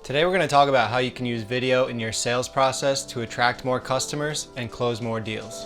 Today we're going to talk about how you can use video in your sales process to attract more customers and close more deals.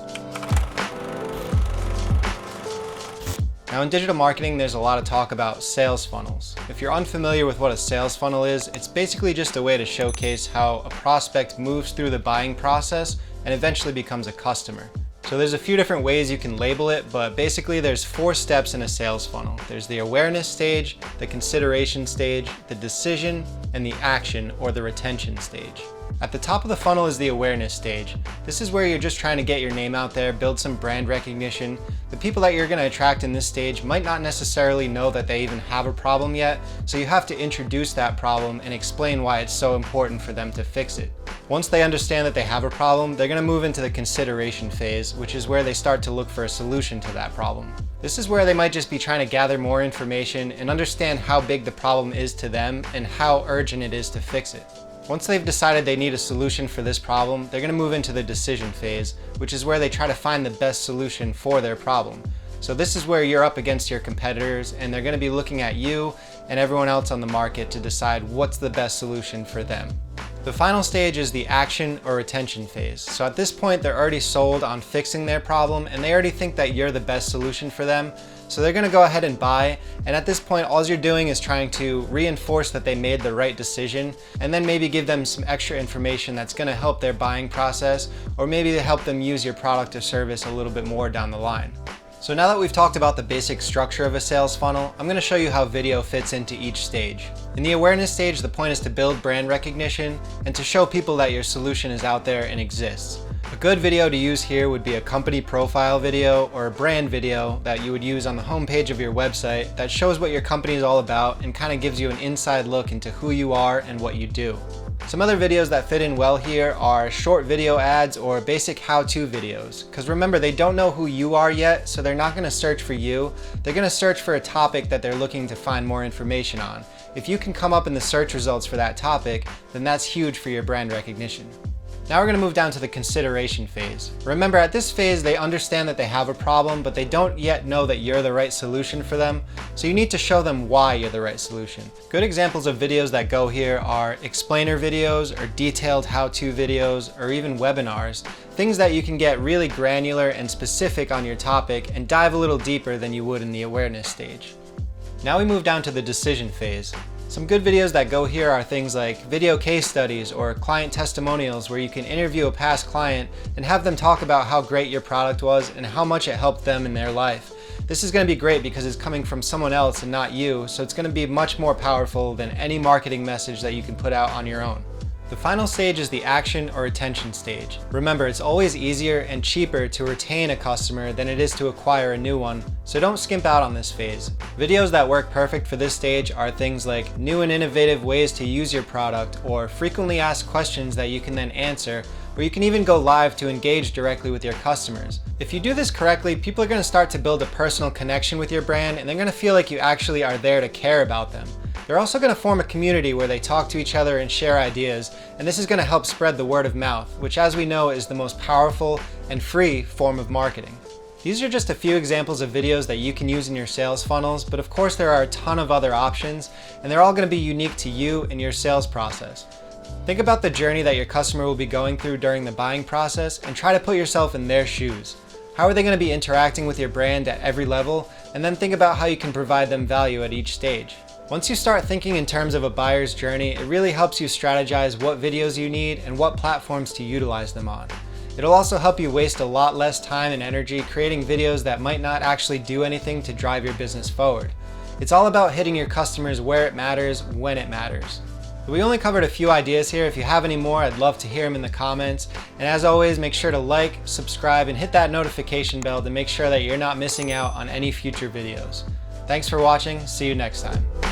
Now in digital marketing, there's a lot of talk about sales funnels. If you're unfamiliar with what a sales funnel is, it's basically just a way to showcase how a prospect moves through the buying process and eventually becomes a customer. So there's a few different ways you can label it, but basically there's 4 steps in a sales funnel. There's the awareness stage, the consideration stage, the decision, and the action or the retention stage. At the top of the funnel is the awareness stage. This is where you're just trying to get your name out there, build some brand recognition. The people that you're going to attract in this stage might not necessarily know that they even have a problem yet, so you have to introduce that problem and explain why it's so important for them to fix it. Once they understand that they have a problem, they're going to move into the consideration phase, which is where they start to look for a solution to that problem. This is where they might just be trying to gather more information and understand how big the problem is to them and how urgent it is to fix it. Once they've decided they need a solution for this problem, they're going to move into the decision phase, which is where they try to find the best solution for their problem. So this is where you're up against your competitors and they're going to be looking at you and everyone else on the market to decide what's the best solution for them. The final stage is the action or retention phase. So at this point, they're already sold on fixing their problem and they already think that you're the best solution for them. So they're going to go ahead and buy. And at this point, all you're doing is trying to reinforce that they made the right decision and then maybe give them some extra information that's going to help their buying process, or maybe to help them use your product or service a little bit more down the line. So now that we've talked about the basic structure of a sales funnel, I'm going to show you how video fits into each stage. In the awareness stage, the point is to build brand recognition and to show people that your solution is out there and exists. A good video to use here would be a company profile video or a brand video that you would use on the homepage of your website that shows what your company is all about and kind of gives you an inside look into who you are and what you do. Some other videos that fit in well here are short video ads or basic how-to videos. Because remember, they don't know who you are yet, so they're not going to search for you. They're going to search for a topic that they're looking to find more information on. If you can come up in the search results for that topic, then that's huge for your brand recognition. Now we're going to move down to the consideration phase. Remember, at this phase, they understand that they have a problem, but they don't yet know that you're the right solution for them. So you need to show them why you're the right solution. Good examples of videos that go here are explainer videos or detailed how-to videos or even webinars. Things that you can get really granular and specific on your topic and dive a little deeper than you would in the awareness stage. Now we move down to the decision phase. Some good videos that go here are things like video case studies or client testimonials, where you can interview a past client and have them talk about how great your product was and how much it helped them in their life. This is going to be great because it's coming from someone else and not you, so it's going to be much more powerful than any marketing message that you can put out on your own. The final stage is the action or retention stage. Remember, it's always easier and cheaper to retain a customer than it is to acquire a new one, so don't skimp out on this phase. Videos that work perfect for this stage are things like new and innovative ways to use your product, or frequently asked questions that you can then answer, or you can even go live to engage directly with your customers. If you do this correctly, people are going to start to build a personal connection with your brand and they're going to feel like you actually are there to care about them. They're also going to form a community where they talk to each other and share ideas, and this is going to help spread the word of mouth, which, as we know, is the most powerful and free form of marketing. These are just a few examples of videos that you can use in your sales funnels, but of course there are a ton of other options, and they're all going to be unique to you and your sales process. Think about the journey that your customer will be going through during the buying process and try to put yourself in their shoes. How are they going to be interacting with your brand at every level? And then think about how you can provide them value at each stage. Once you start thinking in terms of a buyer's journey, it really helps you strategize what videos you need and what platforms to utilize them on. It'll also help you waste a lot less time and energy creating videos that might not actually do anything to drive your business forward. It's all about hitting your customers where it matters, when it matters. We only covered a few ideas here. If you have any more, I'd love to hear them in the comments. And as always, make sure to like, subscribe, and hit that notification bell to make sure that you're not missing out on any future videos. Thanks for watching. See you next time.